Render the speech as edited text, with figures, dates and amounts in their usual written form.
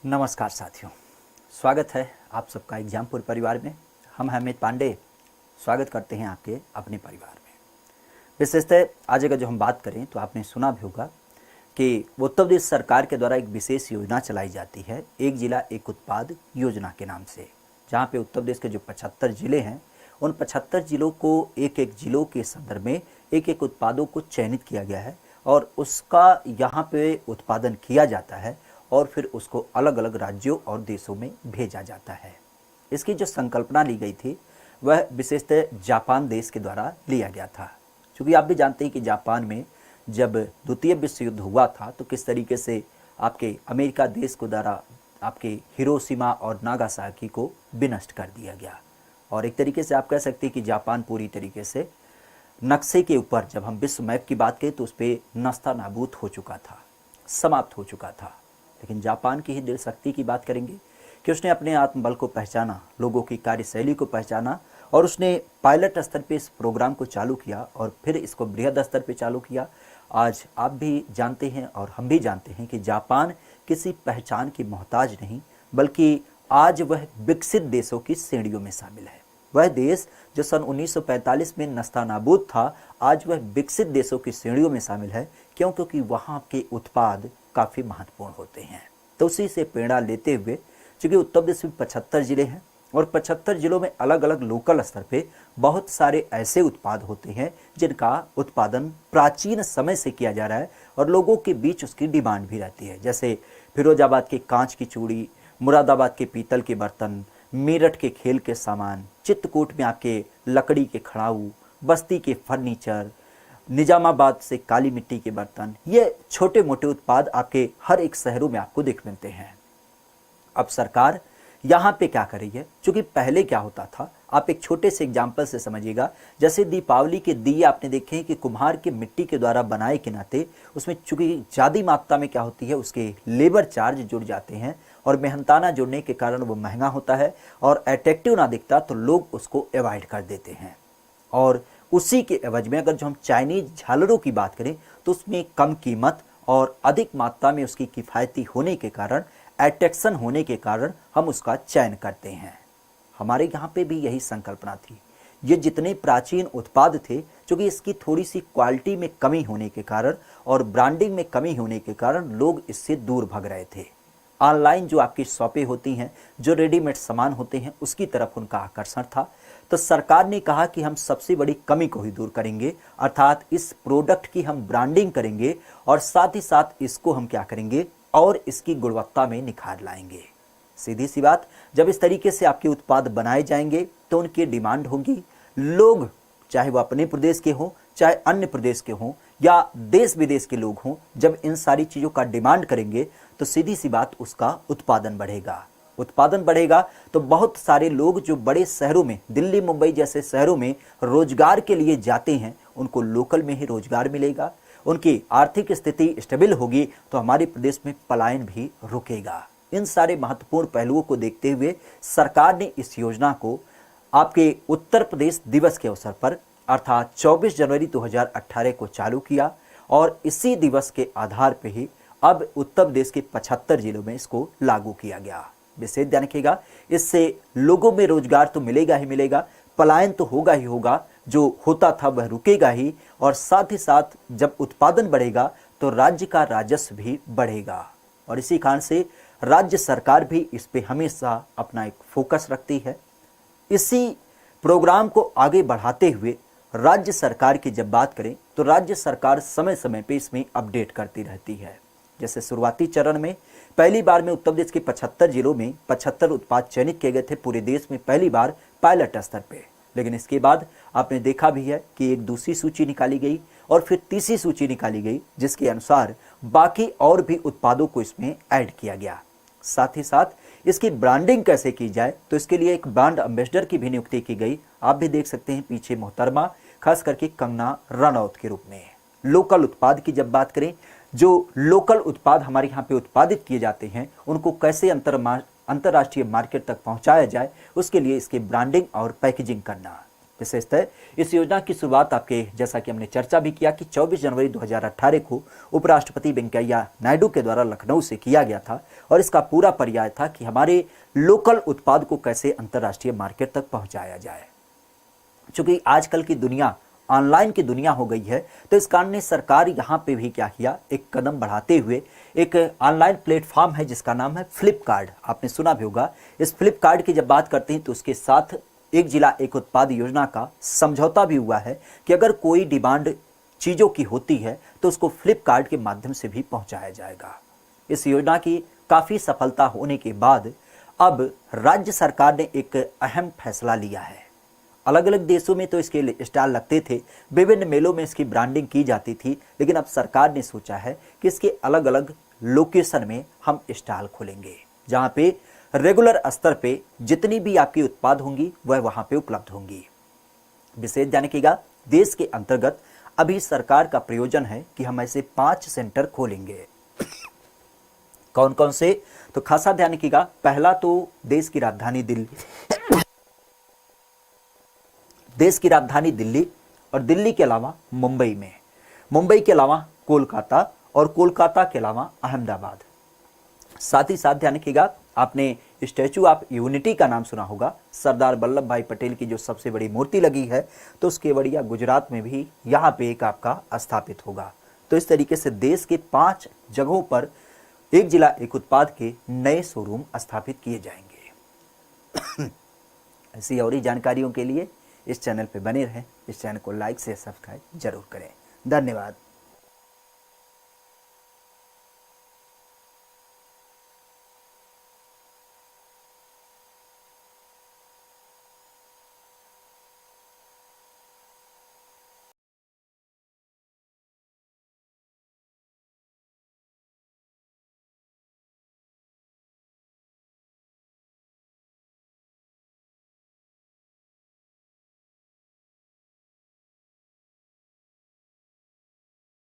नमस्कार साथियों, स्वागत है आप सबका एग्जामपुर परिवार में। हम अमित पांडे स्वागत करते हैं आपके अपने परिवार में। विशेषतः आज अगर जो हम बात करें तो आपने सुना भी होगा कि उत्तर प्रदेश सरकार के द्वारा एक विशेष योजना चलाई जाती है, एक जिला एक उत्पाद योजना के नाम से, जहां पे उत्तर प्रदेश के जो 75 जिले हैं उन 75 जिलों को एक एक जिलों के संदर्भ में एक एक उत्पादों को चयनित किया गया है और उसका यहाँ पे उत्पादन किया जाता है और फिर उसको अलग अलग राज्यों और देशों में भेजा जाता है। इसकी जो संकल्पना ली गई थी वह विशेषतः जापान देश के द्वारा लिया गया था, क्योंकि आप भी जानते हैं कि जापान में जब द्वितीय विश्व युद्ध हुआ था तो किस तरीके से आपके अमेरिका देश को द्वारा आपके हिरोशिमा और नागासाकी को विनष्ट कर दिया गया। और एक तरीके से आप कह सकते हैं कि जापान पूरी तरीके से नक्शे के ऊपर, जब हम विश्व मैप की बात करें तो उस पर नस्ता नाबूद हो चुका था, समाप्त हो चुका था। लेकिन जापान की ही दिल शक्ति की बात करेंगे कि उसने अपने आत्मबल को पहचाना, लोगों की कार्यशैली को पहचाना और उसने पायलट स्तर पे इस प्रोग्राम को चालू किया और फिर इसको बृहद स्तर पे चालू किया। आज आप भी जानते हैं और हम भी जानते हैं कि जापान किसी पहचान की मोहताज नहीं, बल्कि आज वह विकसित देशों की श्रेणियों में शामिल है। वह देश जो सन 1945 में नस्तानाबूद था, आज वह विकसित देशों की श्रेणियों में शामिल है। क्यों? क्योंकि वहाँ के उत्पाद काफ़ी महत्वपूर्ण होते हैं। तो उसी से प्रेरणा लेते हुए, चूँकि उत्तर प्रदेश में 75 जिले हैं और 75 जिलों में अलग अलग लोकल स्तर पे बहुत सारे ऐसे उत्पाद होते हैं जिनका उत्पादन प्राचीन समय से किया जा रहा है और लोगों के बीच उसकी डिमांड भी रहती है। जैसे फिरोजाबाद के कांच की चूड़ी, मुरादाबाद के पीतल के बर्तन, मेरठ के खेल के सामान, चित्रकूट में आपके लकड़ी के खड़ाऊ, बस्ती के फर्नीचर, निजामाबाद से काली मिट्टी के बर्तन, ये छोटे मोटे उत्पाद आपके हर एक शहरों में आपको दिख मिलते हैं। अब सरकार यहाँ पे क्या कर रही है? क्योंकि पहले क्या होता था, आप एक छोटे से एग्जाम्पल से समझिएगा। जैसे दीपावली के दिए आपने देखे हैं कि कुम्हार के मिट्टी के द्वारा बनाए के नाते उसमें चूंकि ज़्यादा मात्रा में क्या होती है, उसके लेबर चार्ज जुड़ जाते हैं और मेहनताना जुड़ने के कारण वो महंगा होता है और अट्रैक्टिव ना दिखता तो लोग उसको अवॉइड कर देते हैं। और उसी के एवज में अगर जो हम चाइनीज झालरों की बात करें तो उसमें कम कीमत और अधिक मात्रा में उसकी किफ़ायती होने के कारण, अट्रैक्शन होने के कारण हम उसका चयन करते हैं। हमारे यहाँ पे भी यही संकल्पना थी। ये जितने प्राचीन उत्पाद थे, क्योंकि इसकी थोड़ी सी क्वालिटी में कमी होने के कारण और ब्रांडिंग में कमी होने के कारण लोग इससे दूर भाग रहे थे। ऑनलाइन जो आपकी शॉपें होती हैं, जो रेडीमेड सामान होते हैं, उसकी तरफ उनका आकर्षण था। तो सरकार ने कहा कि हम सबसे बड़ी कमी को ही दूर करेंगे, अर्थात इस प्रोडक्ट की हम ब्रांडिंग करेंगे और साथ ही साथ इसको हम क्या करेंगे और इसकी गुणवत्ता में निखार लाएंगे। सीधी सी बात, जब इस तरीके से आपके उत्पाद बनाए जाएंगे तो उनकी डिमांड होगी। लोग, चाहे वो अपने प्रदेश के हों, चाहे अन्य प्रदेश के हों या देश विदेश के लोग हों, जब इन सारी चीज़ों का डिमांड करेंगे तो सीधी सी बात उसका उत्पादन बढ़ेगा। उत्पादन बढ़ेगा तो बहुत सारे लोग जो बड़े शहरों में, दिल्ली मुंबई जैसे शहरों में रोजगार के लिए जाते हैं, उनको लोकल में ही रोजगार मिलेगा, उनकी आर्थिक स्थिति स्टेबल होगी तो हमारे प्रदेश में पलायन भी रुकेगा। इन सारे महत्वपूर्ण पहलुओं को देखते हुए सरकार ने इस योजना को आपके उत्तर प्रदेश दिवस के अवसर पर अर्थात 24 जनवरी 2018 को चालू किया और इसी दिवस के आधार पर ही अब उत्तर प्रदेश के 75 जिलों में इसको लागू किया गया। विशेष ध्यान रखिएगा, इससे लोगों में रोजगार तो मिलेगा ही मिलेगा, पलायन तो होगा ही होगा, जो होता था वह रुकेगा ही, और साथ ही साथ जब उत्पादन बढ़ेगा तो राज्य का राजस्व भी बढ़ेगा। और इसी कारण से राज्य सरकार भी इस पे हमेशा अपना एक फोकस रखती है। इसी प्रोग्राम को आगे बढ़ाते हुए राज्य सरकार की जब बात करें तो राज्य सरकार समय समय पे इसमें अपडेट करती रहती है। जैसे शुरुआती चरण में पहली बार में उत्तर प्रदेश के 75 जिलों में 75 उत्पाद चयनित किए गए थे, पूरे देश में पहली बार पायलट स्तर पे। लेकिन इसके बाद आपने देखा भी है कि एक दूसरी सूची निकाली गई और फिर तीसरी सूची निकाली गई, जिसके अनुसार बाकी और भी उत्पादों को इसमें ऐड किया गया। साथ ही साथ इसकी ब्रांडिंग कैसे की जाए तो इसके लिए एक ब्रांड एम्बेसडर की भी नियुक्ति की गई। आप भी देख सकते हैं पीछे मोहतरमा, खास करके कंगना रनौत के रूप में। लोकल उत्पाद की जब बात करें, जो लोकल उत्पाद हमारे यहाँ पे उत्पादित किए जाते हैं उनको कैसे अंतर्राष्ट्रीय मार्केट तक पहुँचाया जाए, उसके लिए इसकी ब्रांडिंग और पैकेजिंग करना। विशेषतः इस योजना की शुरुआत आपके जैसा कि हमने चर्चा भी किया कि 24 जनवरी 2018 को उपराष्ट्रपति वेंकैया नायडू के द्वारा लखनऊ से किया गया था और इसका पूरा पर्याय था कि हमारे लोकल उत्पाद को कैसे अंतर्राष्ट्रीय मार्केट तक पहुंचाया जाए। चूंकि आजकल की दुनिया ऑनलाइन की दुनिया हो गई है, तो इस कारण ने सरकार यहाँ पे भी क्या किया, एक कदम बढ़ाते हुए एक ऑनलाइन प्लेटफॉर्म है जिसका नाम है फ्लिपकार्ट। आपने सुना भी होगा। इस फ्लिपकार्ट की जब बात करते हैं तो उसके साथ एक जिला एक उत्पाद योजना का समझौता भी हुआ है कि अगर कोई डिमांड चीज़ों की होती है तो उसको फ्लिपकार्ट के माध्यम से भी पहुंचाया जाएगा। इस योजना की काफ़ी सफलता होने के बाद अब राज्य सरकार ने एक अहम फैसला लिया है। अलग अलग देशों में तो इसके स्टॉल लगते थे, विभिन्न मेलों में इसकी ब्रांडिंग की जाती थी, लेकिन अब सरकार ने सोचा है कि इसके अलग अलग लोकेशन में हम स्टॉल खोलेंगे जहां पे रेगुलर स्तर पे जितनी भी आपकी उत्पाद होंगी वह वहां पे उपलब्ध होंगी। विशेष जानिएगा, देश के अंतर्गत अभी सरकार का प्रयोजन है कि हम ऐसे 5 सेंटर खोलेंगे। कौन कौन से, तो खासा ध्यान रखिएगा। पहला तो देश की राजधानी दिल्ली और दिल्ली के अलावा मुंबई में, मुंबई के अलावा कोलकाता और कोलकाता के अलावा अहमदाबाद। साथ ही साथ ध्यान रखिएगा, आपने स्टैचू ऑफ यूनिटी का नाम सुना होगा, सरदार वल्लभ भाई पटेल की जो सबसे बड़ी मूर्ति लगी है, तो उसके बढ़िया गुजरात में भी यहाँ पे एक आपका स्थापित होगा। तो इस तरीके से देश के 5 जगहों पर एक जिला एक उत्पाद के नए शोरूम स्थापित किए जाएंगे। ऐसी और ही जानकारियों के लिए इस चैनल पे बने रहें। इस चैनल को लाइक से सब्सक्राइब जरूर करें। धन्यवाद।